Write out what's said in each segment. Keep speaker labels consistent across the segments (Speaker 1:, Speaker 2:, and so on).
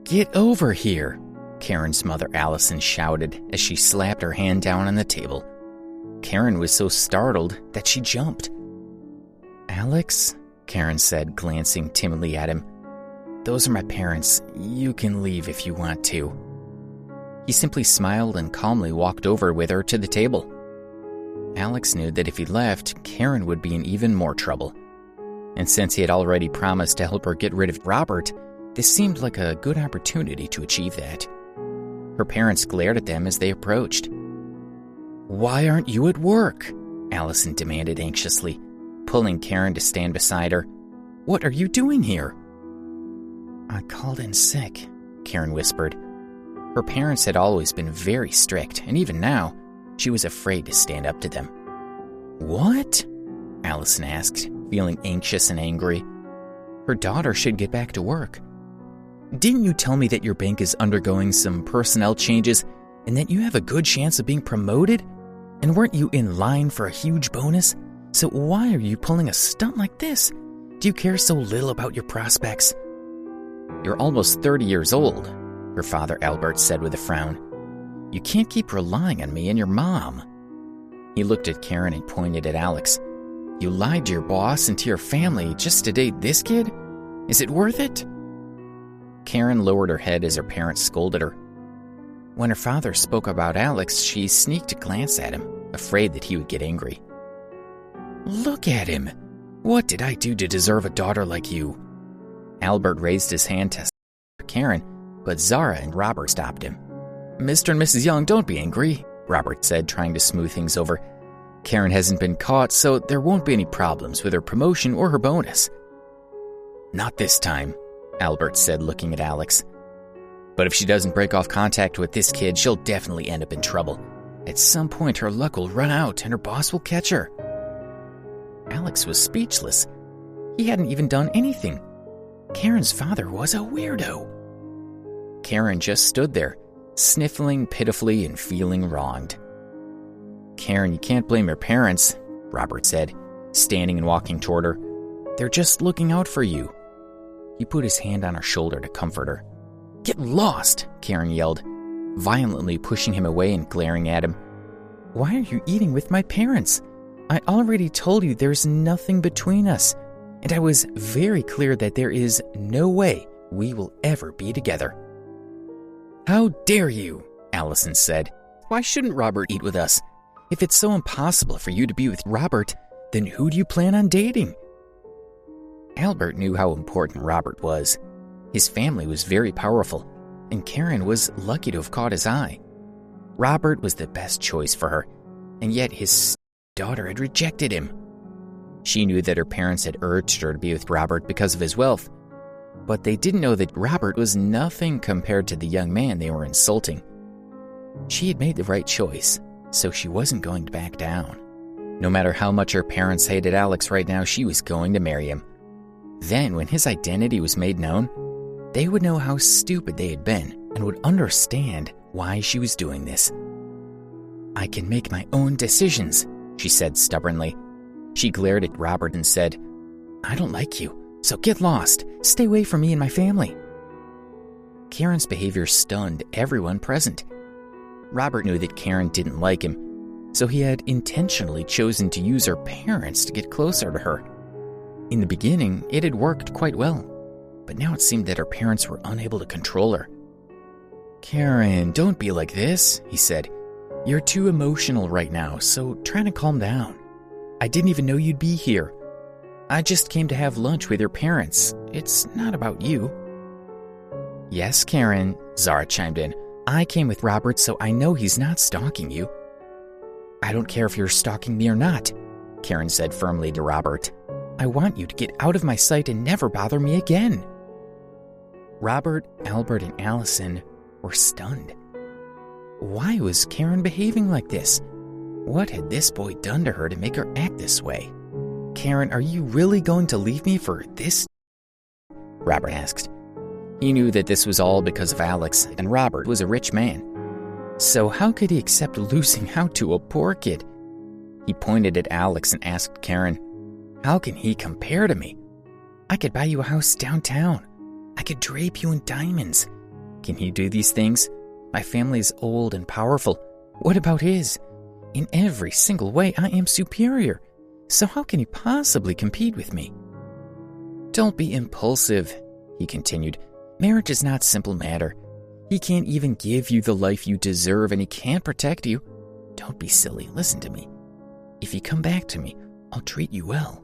Speaker 1: Get over here, Karen's mother Alison shouted as she slapped her hand down on the table. Karen was so startled that she jumped. Alex, Karen said, glancing timidly at him. Those are my parents. You can leave if you want to. He simply smiled and calmly walked over with her to the table. Alex knew that if he left, Karen would be in even more trouble. And since he had already promised to help her get rid of Robert, this seemed like a good opportunity to achieve that. Her parents glared at them as they approached. Why aren't you at work? Alison demanded anxiously, pulling Karen to stand beside her. What are you doing here? I called in sick, Karen whispered. Her parents had always been very strict, and even now, she was afraid to stand up to them. What? Alison asked, feeling anxious and angry. Her daughter should get back to work. Didn't you tell me that your bank is undergoing some personnel changes and that you have a good chance of being promoted? And weren't you in line for a huge bonus? So why are you pulling a stunt like this? Do you care so little about your prospects? You're almost 30 years old, her father Albert said with a frown. You can't keep relying on me and your mom. He looked at Karen and pointed at Alex. You lied to your boss and to your family just to date this kid? Is it worth it? Karen lowered her head as her parents scolded her. When her father spoke about Alex, she sneaked a glance at him, afraid that he would get angry. Look at him! What did I do to deserve a daughter like you? Albert raised his hand to Karen, but Zara and Robert stopped him. Mr. and Mrs. Young, don't be angry, Robert said, trying to smooth things over. Karen hasn't been caught, so there won't be any problems with her promotion or her bonus. Not this time, Albert said, looking at Alex. But if she doesn't break off contact with this kid, she'll definitely end up in trouble. At some point, her luck will run out and her boss will catch her. Alex was speechless. He hadn't even done anything. Karen's father was a weirdo. Karen just stood there, sniffling pitifully and feeling wronged. Karen, you can't blame your parents, Robert said, standing and walking toward her. They're just looking out for you. He put his hand on her shoulder to comfort her. Get lost, Karen yelled, violently pushing him away and glaring at him. Why are you eating with my parents? I already told you there's nothing between us, and I was very clear that there is no way we will ever be together. How dare you, Alison said. Why shouldn't Robert eat with us? If it's so impossible for you to be with Robert, then who do you plan on dating? Albert knew how important Robert was. His family was very powerful, and Karen was lucky to have caught his eye. Robert was the best choice for her, and yet his daughter had rejected him. She knew that her parents had urged her to be with Robert because of his wealth, but they didn't know that Robert was nothing compared to the young man they were insulting. She had made the right choice, so she wasn't going to back down. No matter how much her parents hated Alex right now, she was going to marry him. Then, when his identity was made known, they would know how stupid they had been and would understand why she was doing this. I can make my own decisions, she said stubbornly. She glared at Robert and said, I don't like you, so get lost. Stay away from me and my family. Karen's behavior stunned everyone present. Robert knew that Karen didn't like him, so he had intentionally chosen to use her parents to get closer to her. In the beginning, it had worked quite well, but now it seemed that her parents were unable to control her. Karen, don't be like this, he said. You're too emotional right now, so try to calm down. I didn't even know you'd be here. I just came to have lunch with your parents. It's not about you. Yes, Karen, Zara chimed in. I came with Robert, so I know he's not stalking you. I don't care if you're stalking me or not, Karen said firmly to Robert. I want you to get out of my sight and never bother me again. Robert, Albert, and Alison were stunned. Why was Karen behaving like this? What had this boy done to her to make her act this way? Karen, are you really going to leave me for this? Robert asked. He knew that this was all because of Alex, and Robert was a rich man. So how could he accept losing out to a poor kid? He pointed at Alex and asked Karen, how can he compare to me? I could buy you a house downtown. I could drape you in diamonds. Can he do these things? My family is old and powerful. What about his? In every single way, I am superior. So how can he possibly compete with me? Don't be impulsive, he continued. Marriage is not a simple matter. He can't even give you the life you deserve, and he can't protect you. Don't be silly. Listen to me. If you come back to me, I'll treat you well.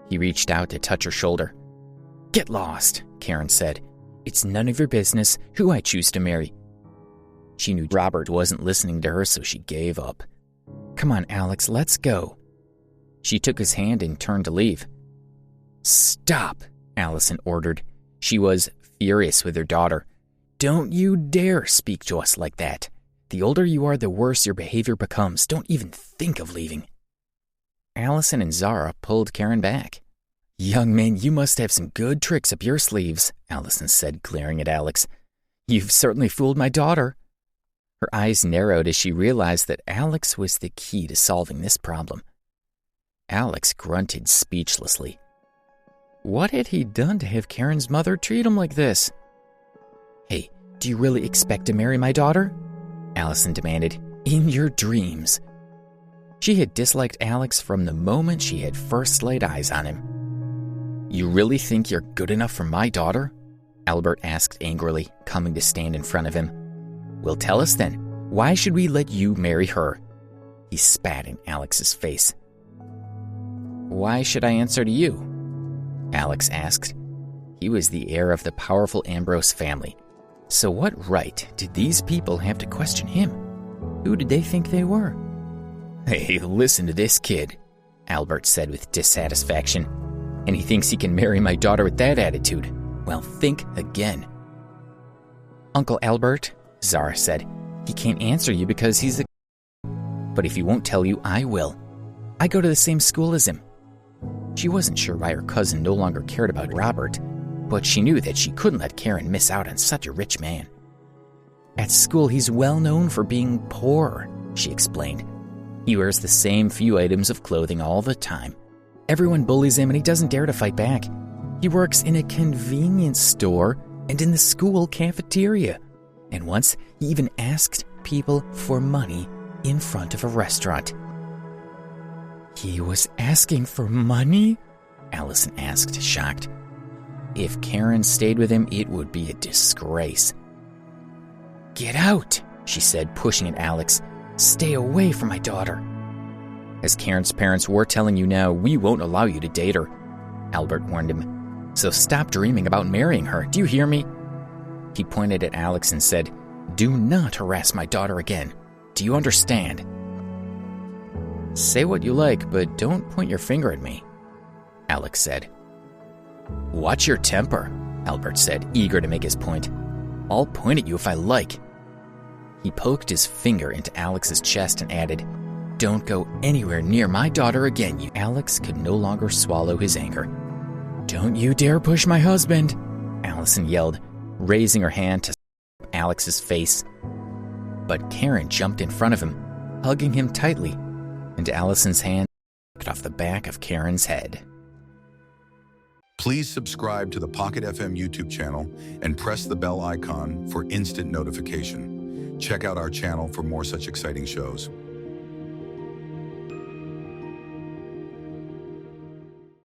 Speaker 1: He reached out to touch her shoulder. Get lost, Karen said. It's none of your business who I choose to marry. She knew Robert wasn't listening to her, so she gave up. Come on, Alex, let's go. She took his hand and turned to leave. Stop, Alison ordered. She was furious with her daughter. Don't you dare speak to us like that. The older you are, the worse your behavior becomes. Don't even think of leaving. Alison and Zara pulled Karen back. Young man, you must have some good tricks up your sleeves, Alison said, glaring at Alex. You've certainly fooled my daughter. Her eyes narrowed as she realized that Alex was the key to solving this problem. Alex grunted speechlessly. What had he done to have Karen's mother treat him like this? Hey, do you really expect to marry my daughter? Alison demanded. In your dreams. She had disliked Alex from the moment she had first laid eyes on him. You really think you're good enough for my daughter? Albert asked angrily, coming to stand in front of him. Well, tell us then. Why should we let you marry her? He spat in Alex's face. Why should I answer to you? Alex asked. He was the heir of the powerful Ambrose family. So what right did these people have to question him? Who did they think they were? Hey, listen to this kid, Albert said with dissatisfaction. And he thinks he can marry my daughter with that attitude. Well, think again. Uncle Albert, Zara said, he can't answer you because he's a... But if he won't tell you, I will. I go to the same school as him. She wasn't sure why her cousin no longer cared about Robert, but she knew that she couldn't let Karen miss out on such a rich man. At school, he's well known for being poor, she explained. He wears the same few items of clothing all the time. Everyone bullies him and he doesn't dare to fight back. He works in a convenience store and in the school cafeteria. And once, he even asked people for money in front of a restaurant. He was asking for money? Alison asked, shocked. If Karen stayed with him, it would be a disgrace. Get out, she said, pushing at Alex. Stay away from my daughter. As Karen's parents were telling you now, we won't allow you to date her, Albert warned him. So stop dreaming about marrying her, do you hear me? He pointed at Alex and said, do not harass my daughter again. Do you understand? Say what you like, but don't point your finger at me, Alex said. Watch your temper, Albert said, eager to make his point. I'll point at you if I like. He poked his finger into Alex's chest and added, don't go anywhere near my daughter again. Alex could no longer swallow his anger. Don't you dare push my husband, Alison yelled, raising her hand to slap Alex's face. But Karen jumped in front of him, hugging him tightly, and Alison's hand knocked off the back of Karen's head.
Speaker 2: Please subscribe to the Pocket FM YouTube channel and press the bell icon for instant notification. Check out our channel for more such exciting shows.